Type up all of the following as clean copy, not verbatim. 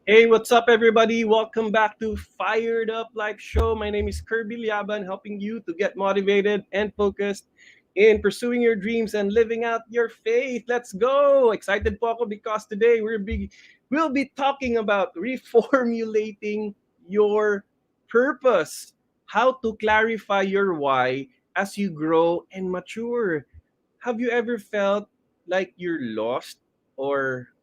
Hey, what's up, everybody? Welcome back to Fired Up Life Show. My name is Kirby Liaban, helping you to get motivated and focused in pursuing your dreams and living out your faith. Let's go! Excited po ako because today we'll be talking about reformulating your purpose, how to clarify your why as you grow and mature. Have you ever felt like you're lost or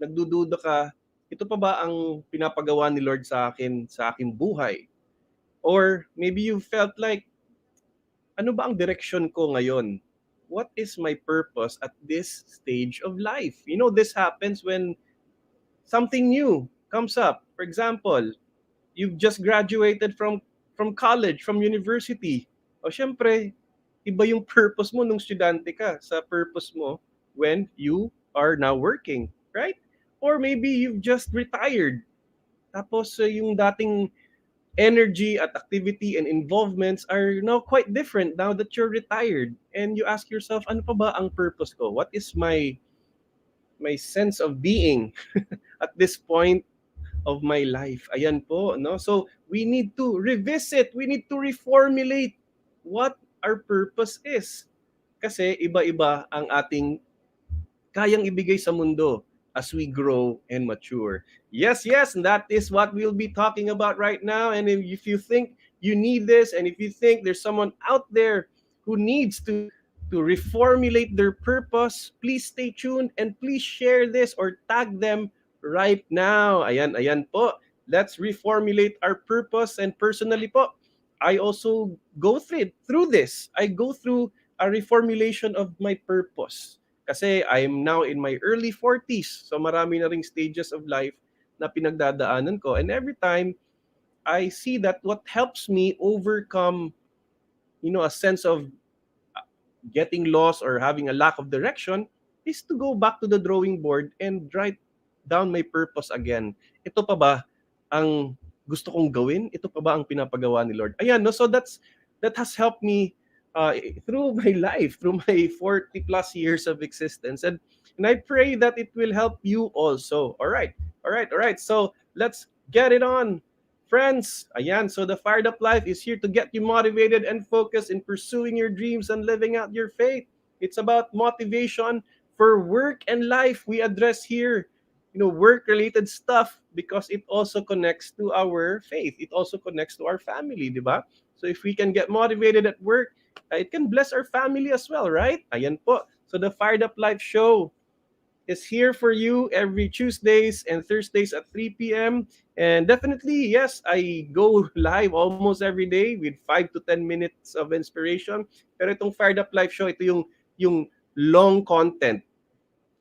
nagdududa ka, ito pa ba ang pinapagawa ni Lord sa aking buhay? Or maybe you felt like, ano ba ang direction ko ngayon? What is my purpose at this stage of life? You know, this happens when something new comes up. For example, you've just graduated from college, from university. O syempre, iba yung purpose mo nung estudyante ka sa purpose mo when you are now working, right? Or maybe you've just retired. Tapos yung dating energy at activity and involvements are now quite different now that you're retired. And you ask yourself, ano pa ba ang purpose ko? What is my sense of being at this point of my life? Ayan po, no? So we need to revisit, we need to reformulate what our purpose is. Kasi iba-iba ang ating kayang ibigay sa mundo as we grow and mature. Yes, yes, and that is what we'll be talking about right now. And if you think you need this, and if you think there's someone out there who needs to reformulate their purpose, please stay tuned and please share this or tag them right now. Ayan, ayan po. Let's reformulate our purpose. And personally po, I also go through this. I go through a reformulation of my purpose. Kasi I'm now in my early 40s. So marami na ring stages of life na pinagdadaanan ko. And every time I see that what helps me overcome, a sense of getting lost or having a lack of direction is to go back to the drawing board and write down my purpose again. Ito pa ba ang gusto kong gawin? Ito pa ba ang pinapagawa ni Lord? Ayan, no? So that has helped me through my life, through my 40 plus years of existence. And I pray that it will help you also. All right. All right. All right. So let's get it on. Friends, ayan, so the Fired Up Life is here to get you motivated and focused in pursuing your dreams and living out your faith. It's about motivation for work and life. We address here, work-related stuff because it also connects to our faith. It also connects to our family, di ba? So if we can get motivated at work, it can bless our family as well, right? Ayan po. So the Fired Up Life show is here for you every Tuesdays and Thursdays at 3 p.m. And definitely, yes, I go live almost every day with 5 to 10 minutes of inspiration. Pero itong Fired Up Life show, ito yung long content.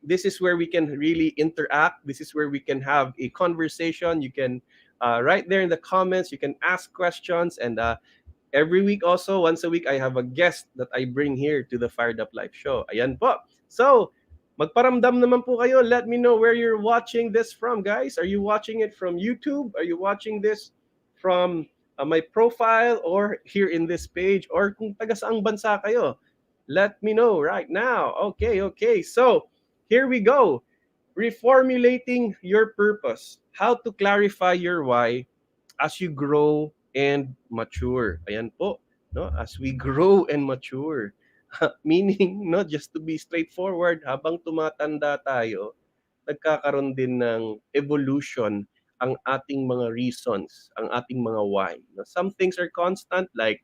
This is where we can really interact. This is where we can have a conversation. You can, right there in the comments, you can ask questions. And every week also, once a week, I have a guest that I bring here to the Fired Up Life show. Ayan po. So, magparamdam naman po kayo. Let me know where you're watching this from, guys. Are you watching it from YouTube? Are you watching this from my profile or here in this page? Or kung taga saang bansa kayo? Let me know right now. Okay, okay. So, here we go. Reformulating your purpose. How to clarify your why as you grow and mature. Ayan po, no? As we grow and mature. Meaning, no, just to be straightforward, habang tumatanda tayo, nagkakaroon din ng evolution ang ating mga reasons, ang ating mga why. No, some things are constant like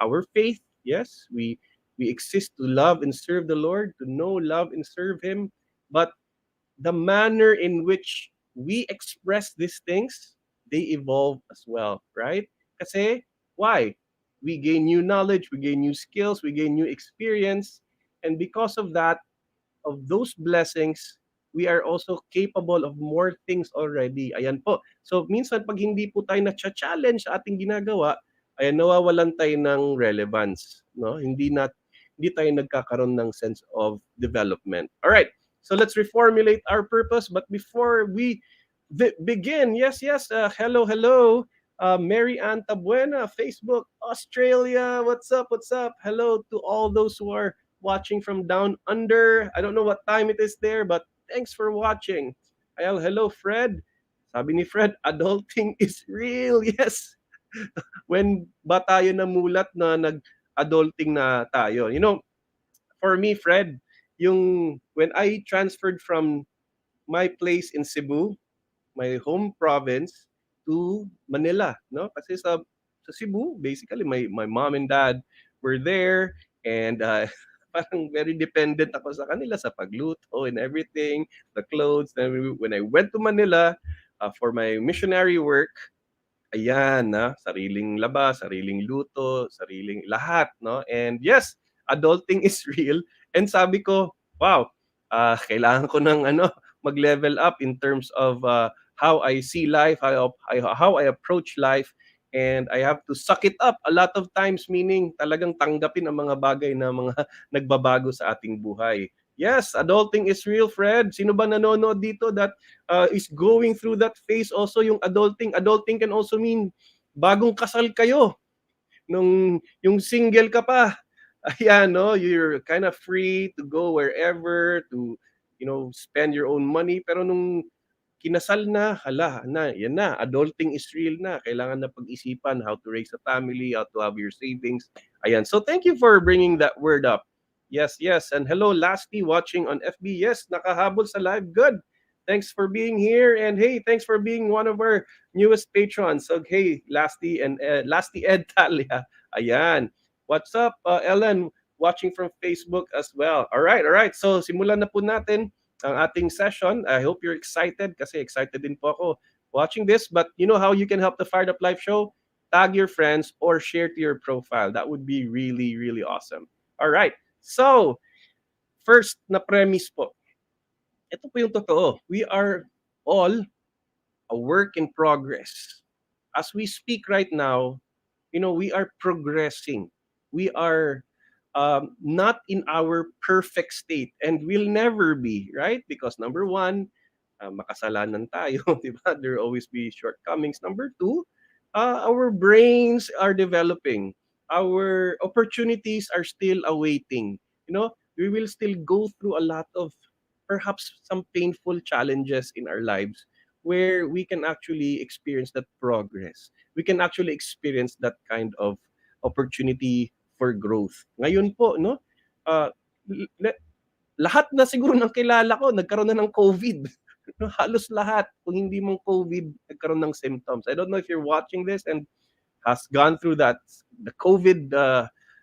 our faith. Yes, we exist to love and serve the Lord, to know, love, and serve Him. But the manner in which we express these things, they evolve as well, right? Kasi, why? We gain new knowledge, we gain new skills, we gain new experience, and because of that, of those blessings, we are also capable of more things already. Ayan po. So, minsan pag hindi po tayo na-challenge sa ating ginagawa, ayan, nawawalan tayo ng relevance. No? Hindi tayo nagkakaroon ng sense of development. All right. So let's reformulate our purpose. But before we begin, yes, hello, hello. Mary Ann Tabuena, Facebook, Australia. What's up? What's up? Hello to all those who are watching from down under. I don't know what time it is there, but thanks for watching. Hello, Fred. Sabi ni Fred, adulting is real. Yes. When ba tayo namulat na nag-adulting na tayo? For me, Fred, yung when I transferred from my place in Cebu, my home province, to Manila, no? Kasi sa Cebu, basically my mom and dad were there, and parang very dependent ako sa kanila sa pagluto and everything, the clothes. Then when I went to Manila for my missionary work, ayan, sariling labas, sariling luto, sariling lahat, no? And yes, adulting is real. And sabi ko, wow, kailangan ko ng mag-level up in terms of how I see life, how I approach life, and I have to suck it up a lot of times, meaning talagang tanggapin ang mga bagay na mga nagbabago sa ating buhay. Yes, adulting is real, Fred. Sino ba nanonood dito that is going through that phase also, yung adulting? Adulting can also mean bagong kasal kayo, yung single ka pa. Ayan, no, you're kind of free to go wherever, to spend your own money. Pero nung kinasal na, hala, yan na, adulting is real na. Kailangan na pag-isipan how to raise a family, how to have your savings. Ayan, so thank you for bringing that word up. Yes, yes. And hello, Lasty, watching on FB. Yes, nakahabol sa live. Good. Thanks for being here. And hey, thanks for being one of our newest patrons. So, hey, Lasty and Lasty Ed Talia. Ayan. What's up, Ellen? Watching from Facebook as well. All right, all right. So, simulan na po natin ang ating session. I hope you're excited kasi excited din po ako watching this. But you know how you can help the Fired Up Live show? Tag your friends or share to your profile. That would be really, really awesome. All right. So, first na premise po. Ito po yung totoo. We are all a work in progress. As we speak right now, we are progressing. We are not in our perfect state, and will never be, right? Because number one, makasalanan tayo, di ba? There will always be shortcomings. Number two, our brains are developing. Our opportunities are still awaiting. We will still go through a lot of perhaps some painful challenges in our lives where we can actually experience that progress. We can actually experience that kind of opportunity for growth. Ngayon po, no? Uh, lahat na siguro ng kilala ko nagkaroon na ng COVID. Halos lahat, kung hindi mong COVID, nagkaroon ng symptoms. I don't know if you're watching this and has gone through the COVID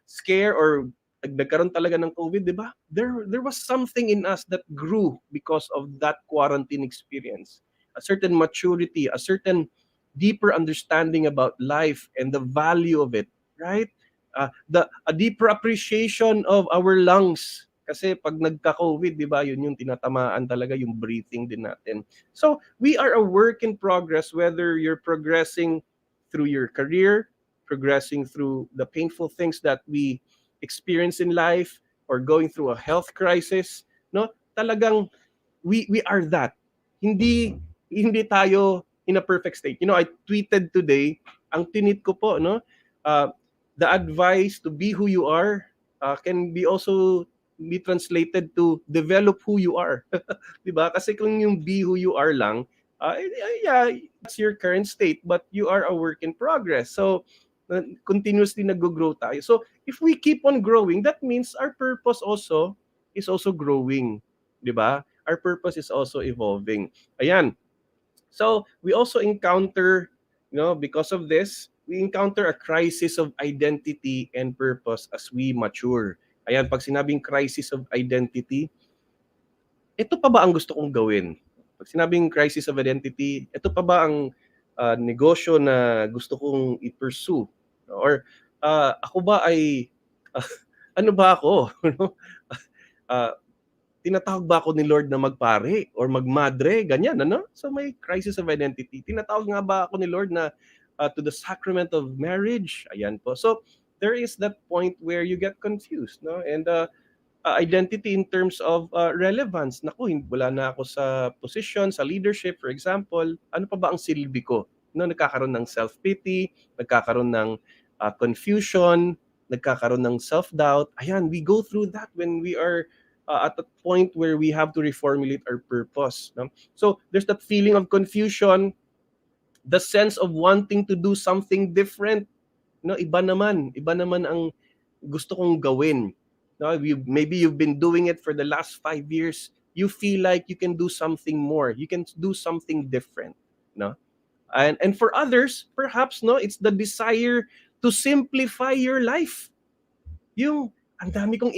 scare, or nagkaroon talaga ng COVID, di ba? There was something in us that grew because of that quarantine experience. A certain maturity, a certain deeper understanding about life and the value of it, right? A deeper appreciation of our lungs. Kasi pag nagka-COVID, di ba, yun yung tinatamaan talaga, yung breathing din natin. So, we are a work in progress, whether you're progressing through your career, progressing through the painful things that we experience in life, or going through a health crisis, no? Talagang we are that. Hindi tayo in a perfect state. I tweeted today, ang tinit ko po, no? The advice to be who you are can be also be translated to develop who you are. 'Di ba? Kasi kung yung be who you are lang, yeah, that's your current state, but you are a work in progress. So continuously nag-grow tayo. So if we keep on growing, that means our purpose also is also growing, 'di ba? Our purpose is also evolving. Ayan. So we also encounter, because of this, we encounter a crisis of identity and purpose as we mature. Ayan, pag sinabing crisis of identity, ito pa ba ang gusto kong gawin? Pag sinabing crisis of identity, ito pa ba ang negosyo na gusto kong i-pursue? Or ako ba ay, ano ba ako? uh, tinatawag ba ako ni Lord na magpare or magmadre, ganyan, ano? So may crisis of identity. Tinatawag nga ba ako ni Lord na to the sacrament of marriage? Ayan po. So there is that point where you get confused, no? And identity in terms of relevance. Naku, wala na ako sa position, sa leadership, for example. Ano pa ba ang silbi ko? No, nagkakaroon ng self-pity, nagkakaroon ng confusion, nagkakaroon ng self-doubt. Ayan, we go through that when we are at a point where we have to reformulate our purpose. No? So there's that feeling of confusion, the sense of wanting to do something different. No, iba naman ang gusto kong gawin. No, maybe you've been doing it for the last 5 years. You feel like you can do something more. You can do something different. No, and for others, perhaps no, it's the desire to simplify your life. Yung ang dami kong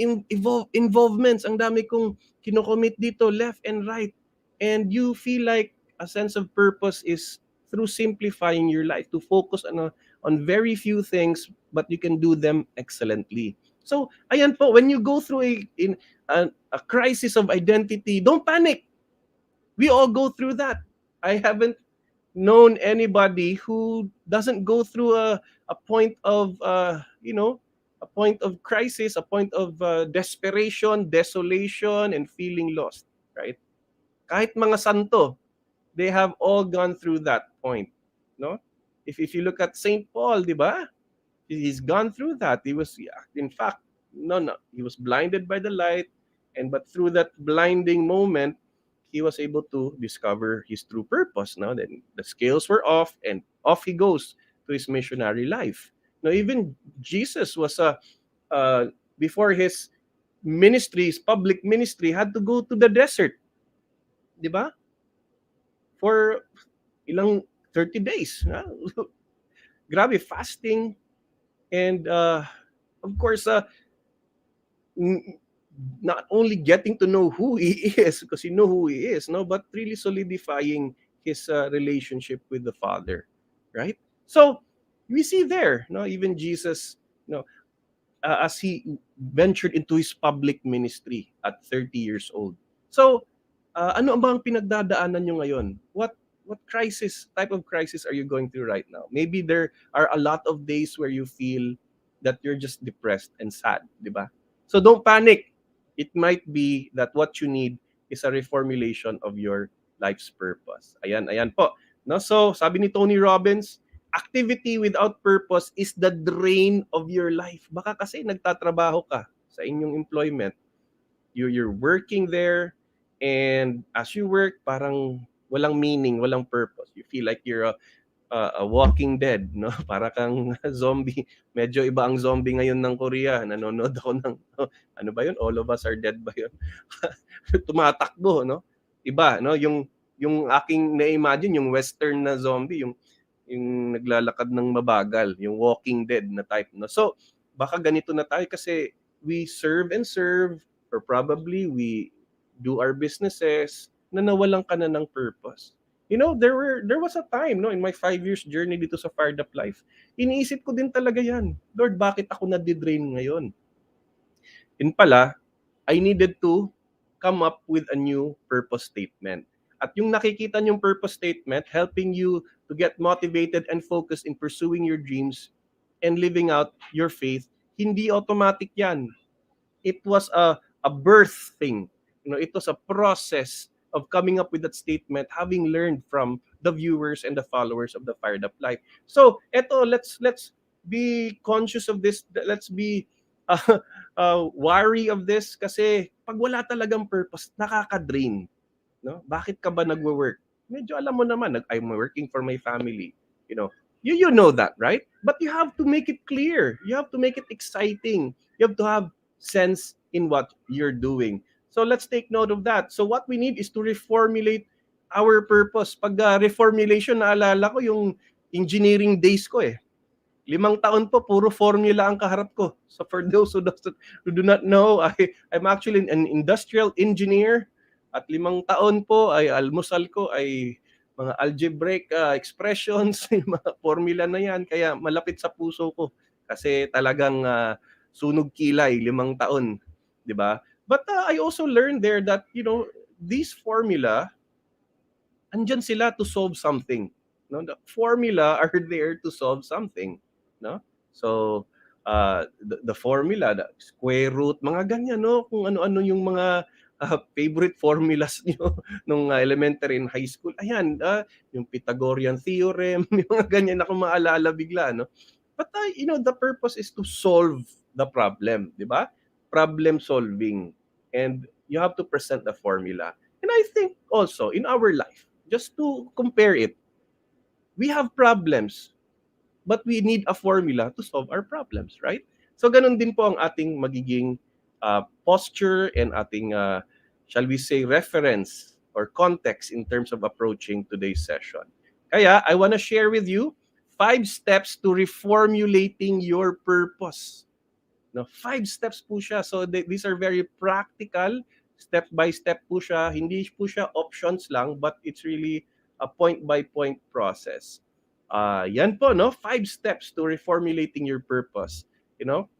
involvements, ang dami kong kinocommit dito left and right. And you feel like a sense of purpose is through simplifying your life to focus on very few things but you can do them excellently. So, ayan po, when you go through a crisis of identity, don't panic. We all go through that. I haven't known anybody who doesn't go through a point of a point of crisis, a point of desperation, desolation, and feeling lost, right? Kahit mga santo, they have all gone through that point, no? If you look at Saint Paul, di ba? He's gone through that. He was, in fact, no, he was blinded by the light, and but through that blinding moment, he was able to discover his true purpose. Now, then the scales were off, and off he goes to his missionary life. Now, even Jesus was before his ministry, his public ministry, had to go to the desert, di ba? For ilang 30 days. Grabe, fasting. And of course, not only getting to know who he is, because you know who he is, no, but really solidifying his relationship with the Father, right? So we see there, no, even Jesus, no, as he ventured into his public ministry at 30 years old. So, ano ba ang pinagdadaanan nyo ngayon? What type of crisis are you going through right now? Maybe there are a lot of days where you feel that you're just depressed and sad, di ba? So don't panic. It might be that what you need is a reformulation of your life's purpose. Ayan po. No? So, sabi ni Tony Robbins, activity without purpose is the drain of your life. Baka kasi nagtatrabaho ka sa inyong employment. You're working there, and as you work, parang walang meaning, walang purpose. You feel like you're a walking dead, no? Para kang zombie. Medyo iba ang zombie ngayon ng Korea. Nanonood ako ng, ano ba yun? All of Us Are Dead ba yun? Tumatakbo, no? Iba, no? Yung aking na-imagine, yung western na zombie, yung naglalakad ng mabagal, yung Walking Dead na type, no? So, baka ganito na tayo kasi we serve and serve, or probably we do our businesses na nawalan ka na ng purpose. You know, there was a time, no, in my 5 years journey dito sa Fired Up Life, iniisip ko din talaga yan. Lord, bakit ako na-drain ngayon? Yun pala, I needed to come up with a new purpose statement. At yung nakikita niyong purpose statement, helping you to get motivated and focused in pursuing your dreams and living out your faith, hindi automatic yan. It was a birth thing. You know, it was a process of coming up with that statement, having learned from the viewers and the followers of the Fired Up Life. So, eto, let's be conscious of this. Let's be wary of this kasi pag wala talagang purpose, nakaka-drain. No? Bakit ka ba nagwo-work? Medyo alam mo naman, I'm working for my family. You know, you know that, right? But you have to make it clear. You have to make it exciting. You have to have sense in what you're doing. So let's take note of that. So what we need is to reformulate our purpose. Pag reformulation, naalala ko yung engineering days ko eh. 5 taon po, puro formula ang kaharap ko. So for those who do not know, I'm actually an industrial engineer. At 5 taon po ay almusal ko ay mga algebraic expressions, mga formula na yan. Kaya malapit sa puso ko. Kasi talagang sunog kilay, 5 taon. Diba? But I also learned there that, you know, these formula, andyan sila to solve something. No? The formula are there to solve something. No? So, the formula, the square root, mga ganyan, no? Kung ano-ano yung mga favorite formulas nyo nung elementary and high school. Ayan, yung Pythagorean theorem, yung mga ganyan na kung maalala bigla, no? But, you know, the purpose is to solve the problem, di ba? Problem solving. And you have to present the formula. And I think also in our life, just to compare it, we have problems, but we need a formula to solve our problems, right? So ganun din po ang ating magiging posture and ating, shall we say, reference or context in terms of approaching today's session. Kaya I want to share with you 5 steps to reformulating your purpose. No, 5 steps po siya. So these are very practical, step by step po siya. Hindi po siya options lang, but it's really a point by point process. Yan po, no? 5 steps to reformulating your purpose. You know?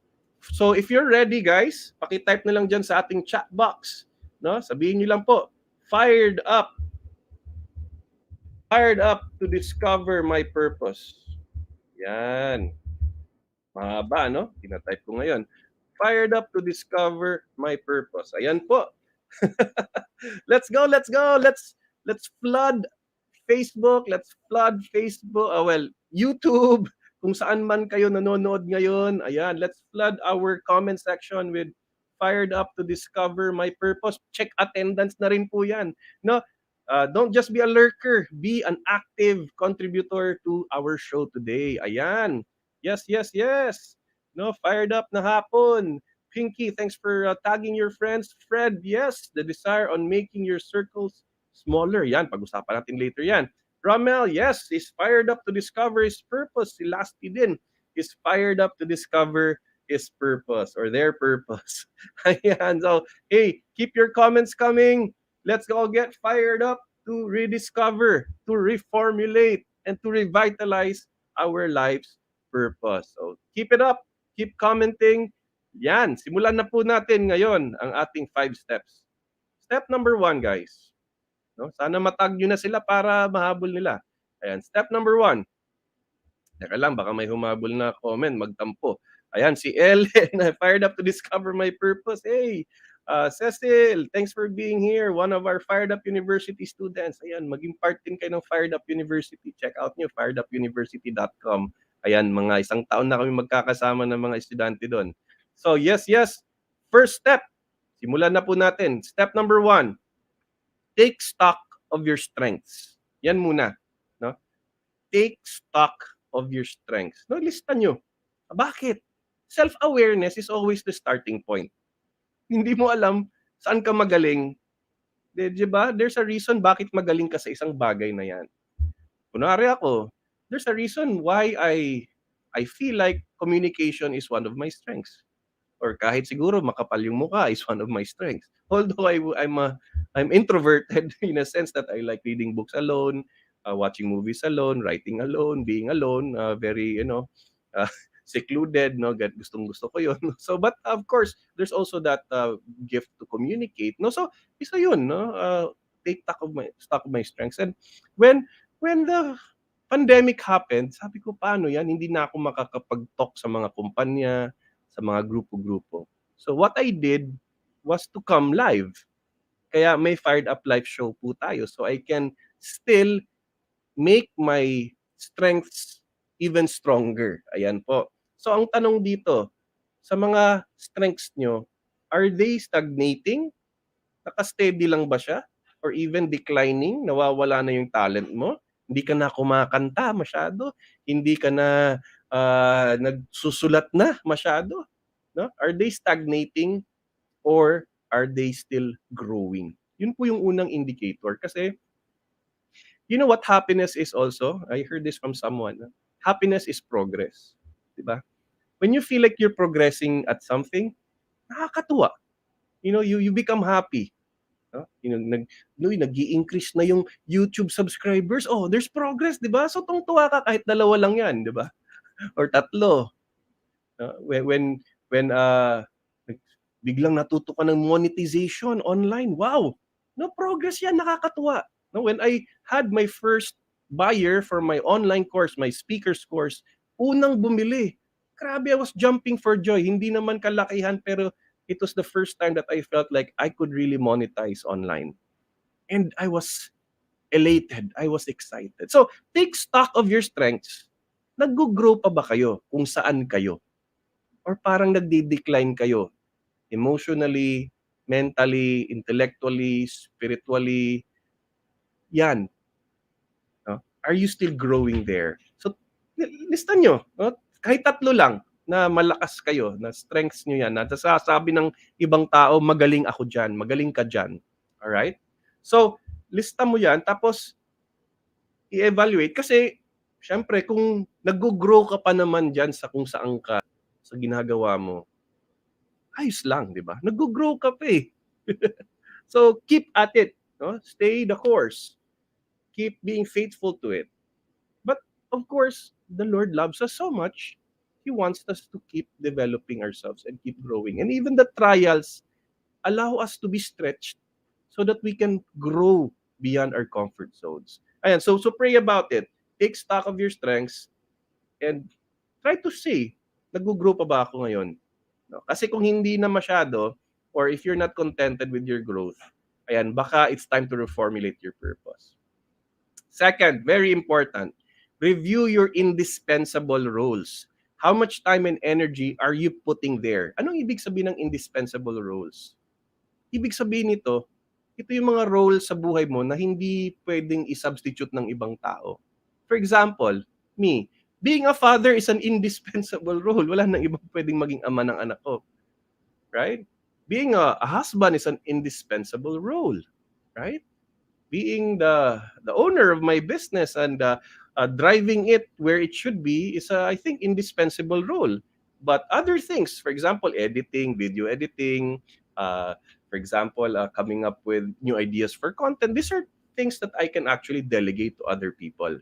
So if you're ready, guys, paki-type na lang dyan sa ating chat box. No? Sabihin niyo lang po, fired up. Fired up to discover my purpose. Yan. Mahaba, no? Tina-type ko ngayon. Fired up to discover my purpose. Ayan po. Let's go, let's go. Let's flood Facebook, let's flood Facebook, YouTube, kung saan man kayo nanonood ngayon. Ayan, let's flood our comment section with fired up to discover my purpose. Check attendance na rin po yan. No? Don't just be a lurker, be an active contributor to our show today. Ayan. Yes, yes, yes. No, fired up na hapon. Pinky, thanks for tagging your friends. Fred, yes, the desire on making your circles smaller. Yan, pag-usapan natin later yan. Ramel, yes, is fired up to discover his purpose. Si Lasty din is fired up to discover his purpose or their purpose. Ayan, so, hey, keep your comments coming. Let's all get fired up to rediscover, to reformulate, and to revitalize our life's purpose. So, keep it up. Keep commenting. Yan, simulan na po natin ngayon ang ating 5 steps. Step number 1, guys. No? Sana matag nyo na sila para mahabol nila. Ayan, step number 1. Teka lang, baka may humabol na comment, magtampo. Ayan, si Ellen, fired up to discover my purpose. Hey, Cecil, thanks for being here. One of our Fired Up University students. Ayan, maging part din kayo ng Fired Up University. Check out nyo, firedupuniversity.com. Ayan, mga 1 taon na kami magkakasama ng mga estudyante doon. So, yes, yes. First step, simulan na po natin. Step number 1, take stock of your strengths. Yan muna. No? Take stock of your strengths. No, lista nyo. Bakit? Self-awareness is always the starting point. Hindi mo alam saan ka magaling. Di ba? There's a reason bakit magaling ka sa isang bagay na yan. Kunwari ako, there's a reason why I feel like communication is one of my strengths. Or kahit siguro makapal yung mukha is one of my strengths. Although I'm introverted in a sense that I like reading books alone, watching movies alone, writing alone, being alone, very, secluded, no? Gustong-gusto ko yun. So, but of course, there's also that gift to communicate, no? So, isa yun, no? Take stock of my strengths. And when the pandemic happened, sabi ko, paano yan? Hindi na ako makakapag-talk sa mga kumpanya, sa mga grupo-grupo. So what I did was to come live. Kaya may Fired Up Live show po tayo. So I can still make my strengths even stronger. Ayan po. So ang tanong dito, sa mga strengths nyo, are they stagnating? Naka-steady lang ba siya? Or even declining? Nawawala na yung talent mo? Hindi ka na kumakanta masyado? Hindi ka na nagsusulat na masyado? No? Are they stagnating or are they still growing? Yun po yung unang indicator. Kasi, you know what happiness is also? I heard this from someone. Happiness is progress. Diba? When you feel like you're progressing at something, nakakatuwa. You know, you become happy. You know, nag-i-increase na yung YouTube subscribers. Oh, there's progress, di ba? So, tungtuwa ka kahit 2 lang yan, di ba? Or 3. When biglang natuto ka ng monetization online, wow! No, progress yan, nakakatuwa. No, when I had my first buyer for my online course, my speaker's course, unang bumili. Grabe, I was jumping for joy. Hindi naman kalakihan, pero it was the first time that I felt like I could really monetize online. And I was elated. I was excited. So, take stock of your strengths. Nag-grow pa ba kayo kung saan kayo? Or parang nagde-decline kayo emotionally, mentally, intellectually, spiritually. Yan. No? Are you still growing there? So, listan nyo. No? Kahit 3 lang na malakas kayo, na strengths nyo yan, na nasasabi ng ibang tao, magaling ako dyan, magaling ka dyan. Alright? So, lista mo yan, tapos i-evaluate. Kasi, syempre, kung nag-grow ka pa naman dyan sa kung saan ka, sa ginagawa mo, ayos lang, di ba? Nag-grow ka pa eh. So, keep at it. No? Stay the course. Keep being faithful to it. But, of course, the Lord loves us so much, He wants us to keep developing ourselves and keep growing. And even the trials allow us to be stretched so that we can grow beyond our comfort zones. Ayan, so pray about it. Take stock of your strengths and try to see, nag-grow pa ba ako ngayon? No? Kasi kung hindi na masyado, or if you're not contented with your growth, ayan, baka it's time to reformulate your purpose. Second, very important, review your indispensable roles. How much time and energy are you putting there? Anong ibig sabihin ng indispensable roles? Ibig sabihin nito, ito yung mga roles sa buhay mo na hindi pwedeng i-substitute ng ibang tao. For example, me, being a father is an indispensable role. Wala nang ibang pwedeng maging ama ng anak ko. Right? Being a husband is an indispensable role. Right? Being the owner of my business and driving it where it should be is, I think, indispensable role. But other things, for example, editing, video editing, for example, coming up with new ideas for content, these are things that I can actually delegate to other people.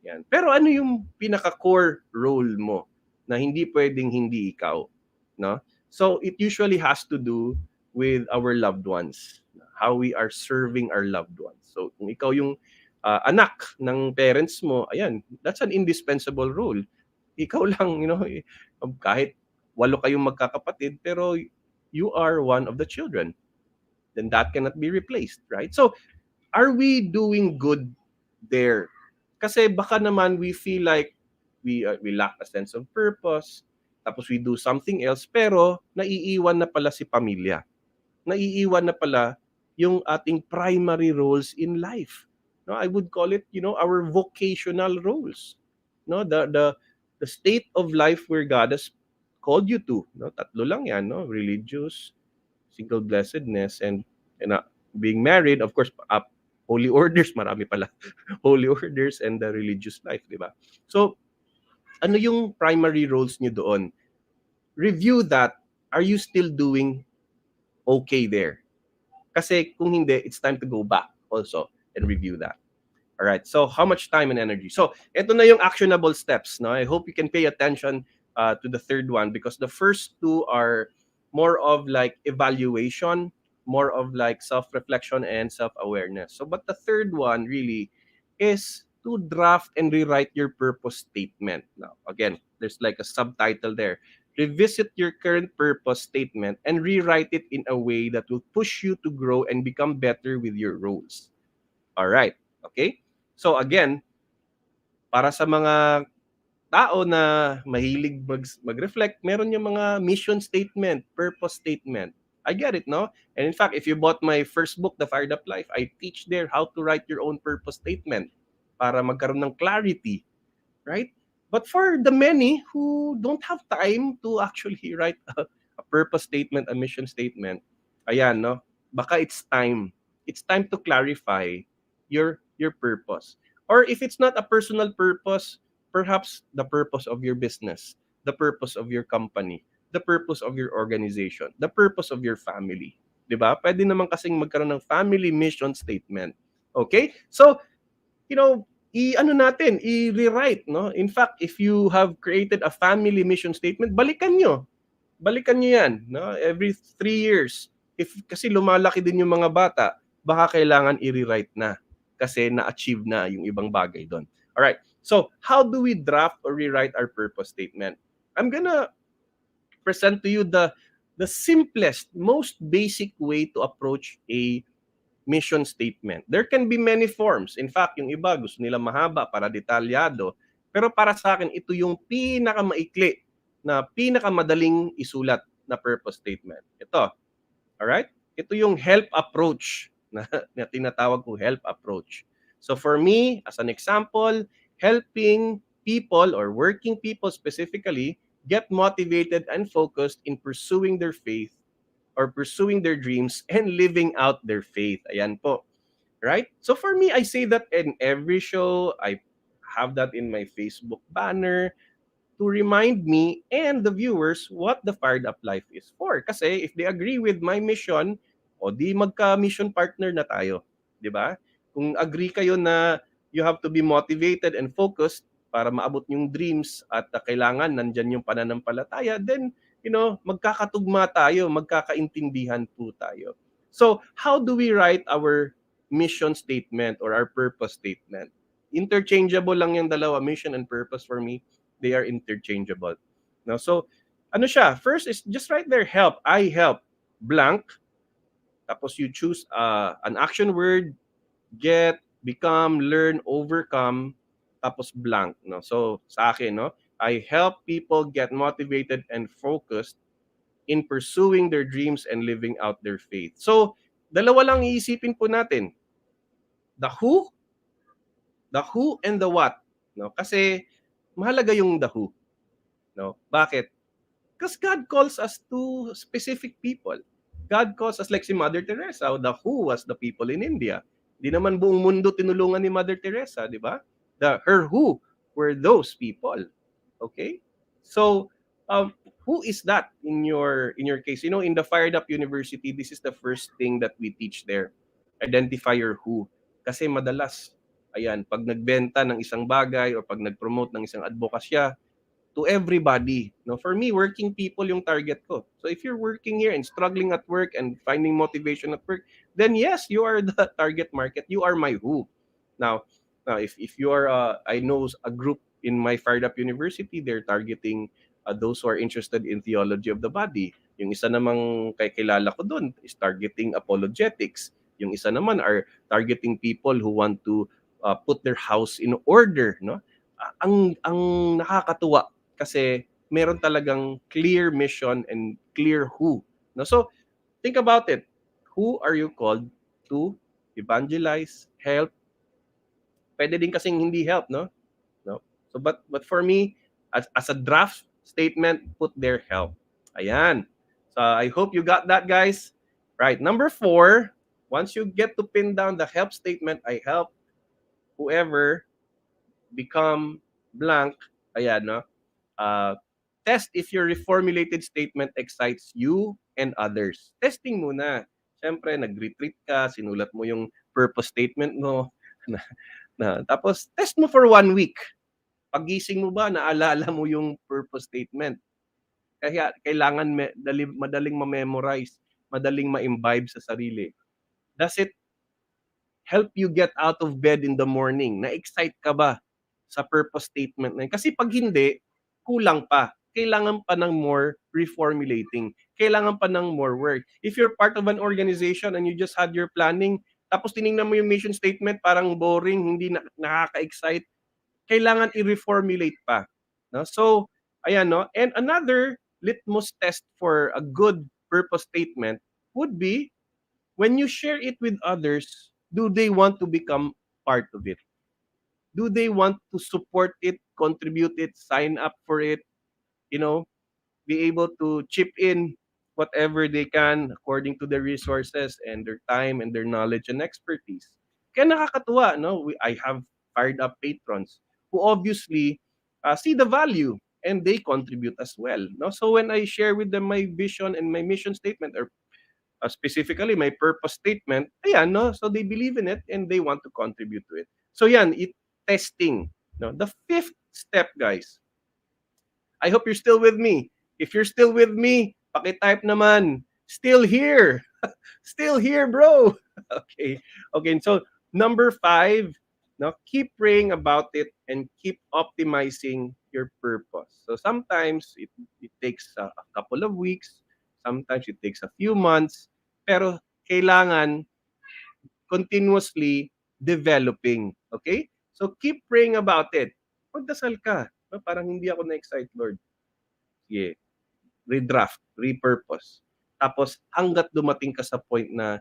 Yan. Pero ano yung pinaka-core role mo na hindi pwedeng hindi ikaw? No? So it usually has to do with our loved ones, how we are serving our loved ones. So kung ikaw yung anak ng parents mo, ayan, that's an indispensable role. Ikaw lang, kahit 8 kayong magkakapatid, pero you are one of the children. Then that cannot be replaced, right? So, are we doing good there? Kasi baka naman we feel like we lack a sense of purpose, tapos we do something else, pero naiiwan na pala si pamilya. Naiiwan na pala yung ating primary roles in life. No, I would call it, our vocational roles. No, the state of life where God has called you to. No, 3 lang yan, no? Religious, single blessedness, and being married, of course, holy orders, marami pala. Holy orders and the religious life, di ba? So, ano yung primary roles niyo doon? Review that. Are you still doing okay there? Kasi kung hindi, it's time to go back also and review that. All right. So how much time and energy? So ito na yung actionable steps. No, I hope you can pay attention to the third one, because the first 2 are more of like evaluation, more of like self-reflection and self-awareness. So, but the third one really is to draft and rewrite your purpose statement. Now, again, there's like a subtitle there. Revisit your current purpose statement and rewrite it in a way that will push you to grow and become better with your roles. All right. Okay? So again, para sa mga tao na mahilig mag-reflect, meron yung mga mission statement, purpose statement. I get it, no? And in fact, if you bought my first book, The Fired Up Life, I teach there how to write your own purpose statement para magkaroon ng clarity, right? But for the many who don't have time to actually write a purpose statement, a mission statement, ayan, no? Baka it's time. It's time to clarify your purpose. Or if it's not a personal purpose, perhaps the purpose of your business, the purpose of your company, the purpose of your organization, the purpose of your family. 'Di ba? Pwede naman kasing magkaroon ng family mission statement. Okay? So, i-rewrite, no? In fact, if you have created a family mission statement, balikan nyo. Balikan nyo yan, no? Every 3 years. Kasi lumalaki din yung mga bata, baka kailangan i-rewrite na kasi na-achieve na yung ibang bagay doon. Alright, so how do we draft or rewrite our purpose statement? I'm gonna present to you the simplest, most basic way to approach a mission statement. There can be many forms. In fact, yung iba gusto nila mahaba para detalyado. Pero para sa akin, ito yung pinakamaikli na pinakamadaling isulat na purpose statement. Ito. Alright? Ito yung help approach na tinatawag ko help approach. So for me, as an example, helping people or working people specifically get motivated and focused in pursuing their faith or pursuing their dreams and living out their faith. Ayan po. Right? So for me, I say that in every show. I have that in my Facebook banner to remind me and the viewers what the Fired Up Life is for. Kasi if they agree with my mission, o di magka-mission partner na tayo. Di ba? Kung agree kayo na you have to be motivated and focused para maabot yung dreams at kailangan nandyan yung pananampalataya, then, magkakatugma tayo, magkakaintindihan po tayo. So, how do we write our mission statement or our purpose statement? Interchangeable lang yung dalawa, mission and purpose for me. They are interchangeable. No? So, ano siya? First is just write there, help. I help. Blank. Tapos you choose an action word, get, become, learn, overcome, tapos blank. No? So, sa akin, no? I help people get motivated and focused in pursuing their dreams and living out their faith. So, dalawa lang iisipin po natin. The who and the what. No? Kasi mahalaga yung the who. No? Bakit? Because God calls us to specific people. God calls us like si Mother Teresa, the who was the people in India. Di naman buong mundo tinulungan ni Mother Teresa, di ba? Her who were those people. Okay? So, who is that in your case? In the Fired Up University, this is the first thing that we teach there. Identify your who. Kasi madalas, ayan, pag nagbenta ng isang bagay o pag nag-promote ng isang advokasya, to everybody. No, for me, working people yung target ko. So if you're working here and struggling at work and finding motivation at work, then yes, you are the target market. You are my who. Now if you are, I know a group in my Fired Up University, they're targeting those who are interested in theology of the body. Yung isa namang kilala ko doon is targeting apologetics. Yung isa naman are targeting people who want to put their house in order, no? Ang nakakatuwa kasi meron talagang clear mission and clear who. No? So, think about it. Who are you called to evangelize, help? Pwede din kasing hindi help, no? No. So but for me, as a draft statement, put their help. Ayan. So I hope you got that, guys. Right. Number 4, once you get to pin down the help statement, I help whoever, become blank. Ayan, no? Test if your reformulated statement excites you and others. Testing muna. Siyempre, nag-retreat ka, sinulat mo yung purpose statement mo. Tapos, test mo for 1 week. Pagising mo ba, naalala mo yung purpose statement? Kaya kailangan madaling ma-memorize, madaling ma-imbibe sa sarili. Does it help you get out of bed in the morning? Na-excite ka ba sa purpose statement na yun? Kasi pag hindi, kulang pa. Kailangan pa ng more reformulating. Kailangan pa ng more work. If you're part of an organization and you just had your planning, tapos tinignan mo yung mission statement, parang boring, hindi nakaka-excite, kailangan i-reformulate pa. No? So, ayan, no? And another litmus test for a good purpose statement would be when you share it with others, do they want to become part of it? Do they want to support it, contribute it, sign up for it, be able to chip in whatever they can according to their resources and their time and their knowledge and expertise. Kaya nakakatuwa, no? I have fired up patrons who obviously see the value and they contribute as well. No? So when I share with them my vision and my mission statement, or specifically my purpose statement, ayan, no? So they believe in it and they want to contribute to it. So yan, testing. No? The 5th step, guys. I hope you're still with me. If you're still with me, paki-type naman. Still here. Still here, bro. Okay. Okay, so number 5, no, keep praying about it and keep optimizing your purpose. So sometimes it takes a couple of weeks, sometimes it takes a few months, pero kailangan continuously developing. Okay? So keep praying about it. Magdasal ka. No? Parang hindi ako na-excite, Lord. Sige. Redraft, repurpose. Tapos hangga't dumating ka sa point na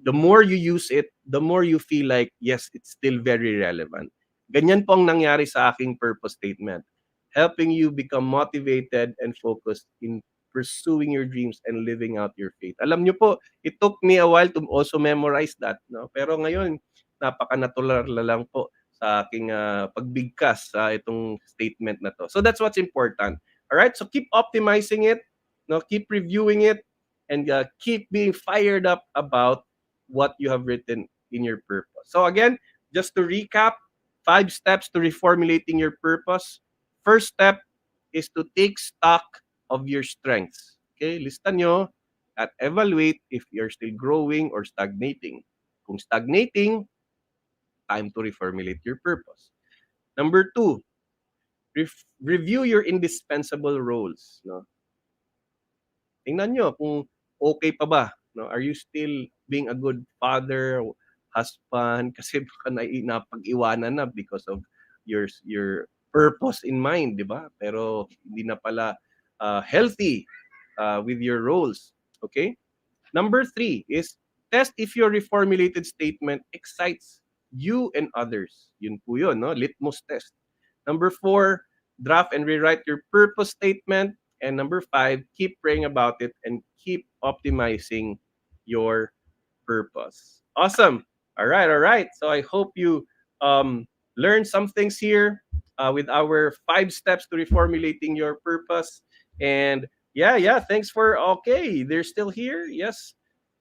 the more you use it, the more you feel like, yes, it's still very relevant. Ganyan po ang nangyari sa aking purpose statement. Helping you become motivated and focused in pursuing your dreams and living out your faith. Alam niyo po, it took me a while to also memorize that. No? Pero ngayon, napaka-natural na lang po sa aking pagbigkas sa itong statement na to. So that's what's important. All right? So keep optimizing it, no? Keep reviewing it, and keep being fired up about what you have written in your purpose. So again, just to recap, 5 steps to reformulating your purpose. First step is to take stock of your strengths. Okay, lista nyo at evaluate if you're still growing or stagnating. Kung stagnating, time to reformulate your purpose. Number 2, review your indispensable roles. No? Tingnan nyo kung okay pa ba. No? Are you still being a good father, husband? Kasi baka napag-iwanan na because of your purpose in mind, di ba? Pero hindi na pala healthy with your roles. Okay? Number 3 is test if your reformulated statement excites you and others. Yun po yun, no? Litmus test. Number 4, draft and rewrite your purpose statement. And number 5, keep praying about it and keep optimizing your purpose. Awesome. All right, all right. So I hope you learned some things here with our 5 steps to reformulating your purpose. And yeah, thanks for, okay, they're still here. Yes,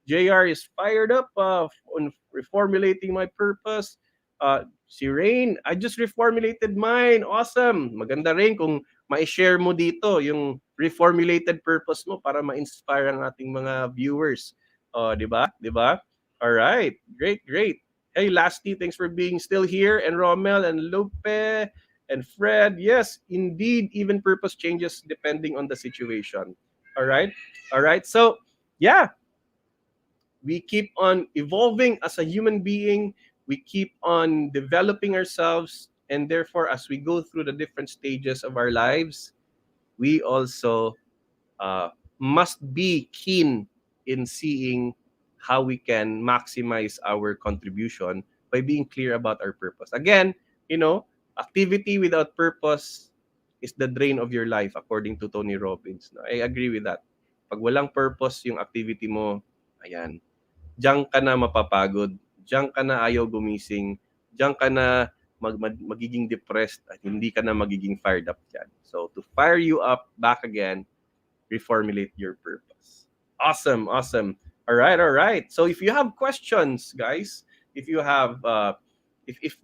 JR is fired up on reformulating my purpose. Si Rain, I just reformulated mine. Awesome. Maganda rin kung ma-share mo dito yung reformulated purpose mo para ma-inspire ang ating mga viewers. Di ba? Di ba? All right. Great, great. Hey, Lasty, thanks for being still here. And Rommel and Lope and Fred. Yes, indeed, even purpose changes depending on the situation. All right. All right. So, yeah, we keep on evolving as a human being. We keep on developing ourselves. And therefore, as we go through the different stages of our lives, we also must be keen in seeing how we can maximize our contribution by being clear about our purpose. Again, activity without purpose is the drain of your life, according to Tony Robbins. I agree with that. Pag walang purpose yung activity mo, ayan, diyan ka na mapapagod, diyan ka na ayaw gumising, diyan ka na magiging depressed at hindi ka na magiging fired up dyan. So to fire you up back again, reformulate your purpose. Awesome, awesome. All right. So if you have questions, guys, if you have, if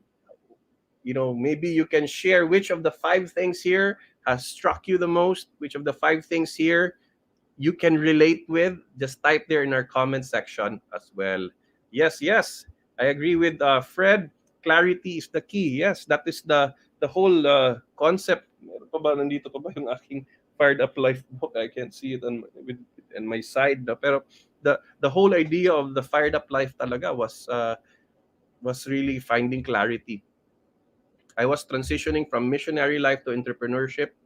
maybe you can share which of the 5 things here has struck you the most, which of the 5 things here you can relate with, just type there in our comment section as well. Yes, I agree with Fred. Clarity is the key. Yes, that is the whole concept. Meron pa ba? Nandito pa ba yung aking Fired Up Life book? I can't see it on my side. Pero the whole idea of the Fired Up Life talaga was really finding clarity. I was transitioning from missionary life to entrepreneurship.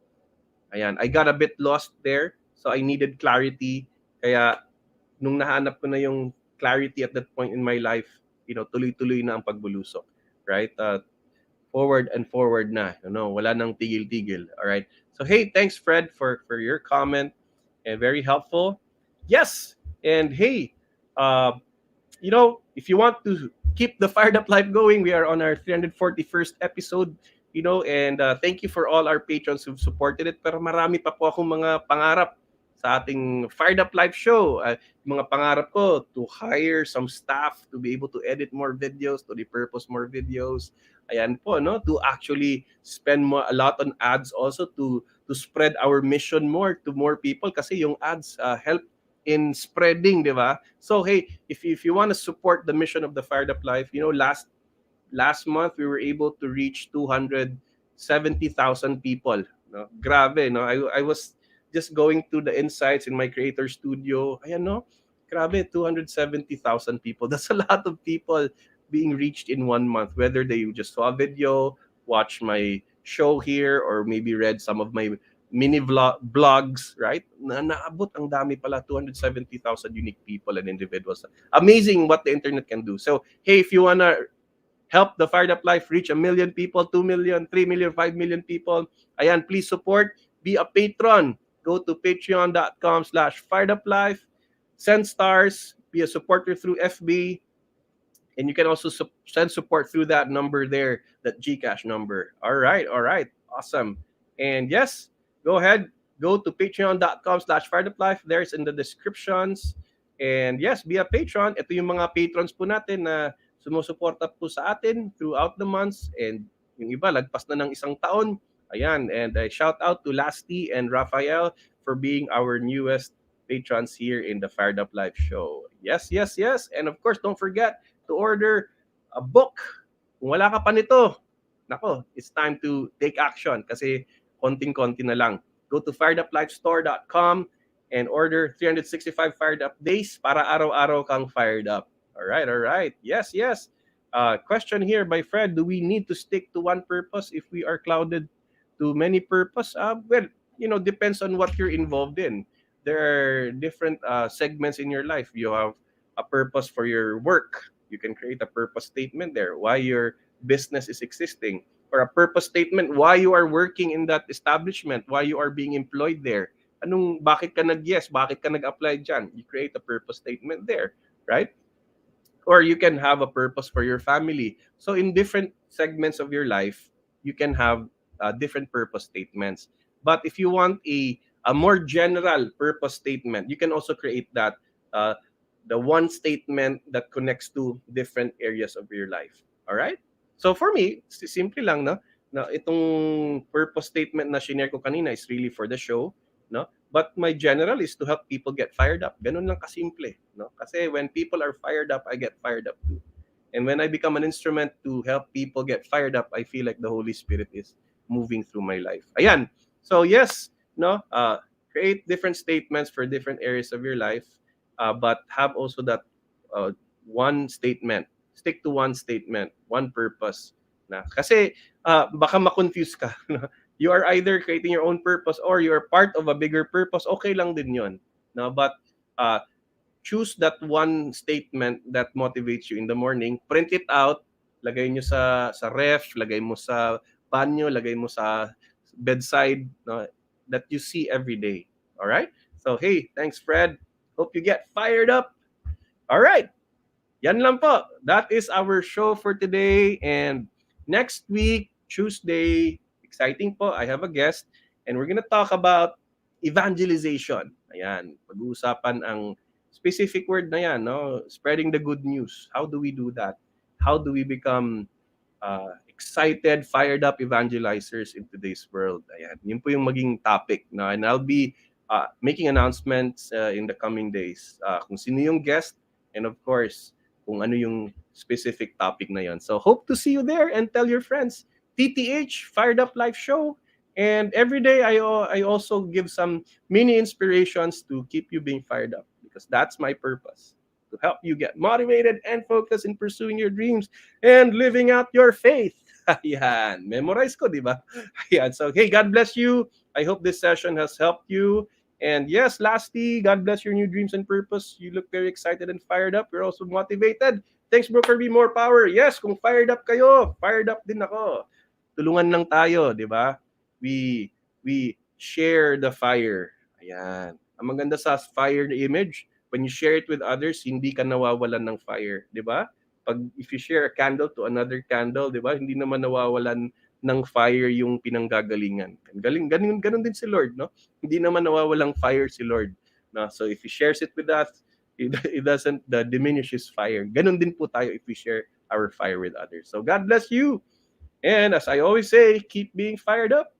Ayan, I got a bit lost there. So I needed clarity. Kaya nung nahanap ko na yung clarity at that point in my life, tuloy-tuloy na ang pagbulusok. Right? Forward and forward na. Wala nang tigil-tigil. All right? So hey, thanks Fred for your comment and very helpful. Yes. And hey, if you want to keep the Fired Up Life going, we are on our 341st episode, and thank you for all our patrons who've supported it. Pero marami pa po akong mga pangarap sa ating Fired Up Life show. Mga pangarap ko to hire some staff to be able to edit more videos, to repurpose more videos. Ayan po, to actually spend a lot on ads also to spread our mission more to more people kasi yung ads help in spreading, di ba? So hey, if you want to support the mission of the Fired Up Life, last month we were able to reach 270,000 people. Grabe, no? I was just going through the insights in my creator studio. Ayan, no? Grabe, 270,000 people. That's a lot of people being reached in 1 month, whether they just saw a video, watched my show here, or maybe read some of my mini blogs, right? Na naabot ang dami pala, 270,000 unique people and individuals. Amazing what the internet can do. So, hey, if you wanna help the Fired Up Life reach 1 million people, 2 million, 3 million, 5 million people, ayan, please support, be a patron. Go to patreon.com/fireduplife, send stars, be a supporter through FB, and you can also send support through that number there, that Gcash number. All right, awesome. And yes, go ahead, go to patreon.com/fireduplife. There's in the descriptions. And yes, be a patron. Ito yung mga patrons po natin na sumusuporta po sa atin throughout the months. And yung iba, lagpas na ng 1 taon. Ayan, and I shout out to Lasty and Raphael for being our newest patrons here in the Fired Up Live show. Yes. And of course, don't forget to order a book. Kung wala ka pa nito, nako, it's time to take action kasi konting-konti na lang. Go to fireduplifestore.com and order 365 Fired Up days para araw-araw kang fired up. All right. Yes. Question here by Fred, do we need to stick to one purpose if we are clouded to many purpose? Well, depends on what you're involved in. There are different segments in your life. You have a purpose for your work. You can create a purpose statement there, why your business is existing, or a purpose statement why you are working in that establishment, why you are being employed there. Bakit ka nag-yes, bakit ka nag-apply dyan? You create a purpose statement there, right? Or you can have a purpose for your family. So in different segments of your life, you can have different purpose statements. But if you want a more general purpose statement, you can also create that the one statement that connects to different areas of your life. All right? So for me, simple lang, no? Na itong purpose statement na shinare ko kanina is really for the show, no? But my general is to help people get fired up. Ganun lang kasimple, no? Kasi when people are fired up, I get fired up too. And when I become an instrument to help people get fired up, I feel like the Holy Spirit is moving through my life. Ayan. So yes, no? Create different statements for different areas of your life, but have also that one statement. Stick to one statement, one purpose. Na. Kasi baka ma-confuse ka. You are either creating your own purpose or you are part of a bigger purpose. Okay lang din yun. No? But choose that one statement that motivates you in the morning. Print it out. Lagay nyo sa ref, lagay mo sa banyo, lagay mo sa bedside, no? That you see every day. All right? So, hey, thanks, Fred. Hope you get fired up. All right. Yan lang po. That is our show for today. And next week, Tuesday, exciting po, I have a guest. And we're gonna talk about evangelization. Ayan. Pag-uusapan ang specific word na yan, no? Spreading the good news. How do we do that? How do we become excited, fired up evangelizers in today's world? Ayan. Yun po yung maging topic. No? And I'll be making announcements in the coming days. Kung sino yung guest, and of course, kung ano yung specific topic na yon. So hope to see you there and tell your friends. TTH, Fired Up Life Show. And every day I also give some mini inspirations to keep you being fired up because that's my purpose. To help you get motivated and focused in pursuing your dreams and living out your faith. Ayan. Memorize ko, di ba? Ayan. So, hey, God bless you. I hope this session has helped you. And yes, lastly, God bless your new dreams and purpose. You look very excited and fired up. You're also motivated. Thanks, Bro Kirby. More power. Yes, kung fired up kayo, fired up din ako. Tulungan lang tayo, di ba? We share the fire. Ayan. Ang maganda sa fire image, when you share it with others, hindi ka nawawalan ng fire, di ba? If you share a candle to another candle, di ba? Hindi naman nawawalan ng fire yung pinanggagalingan. Ganun din si Lord, no? Hindi naman nawawalang fire si Lord. No? So if He shares it with us, it doesn't diminish His fire. Ganun din po tayo if we share our fire with others. So God bless you. And as I always say, keep being fired up.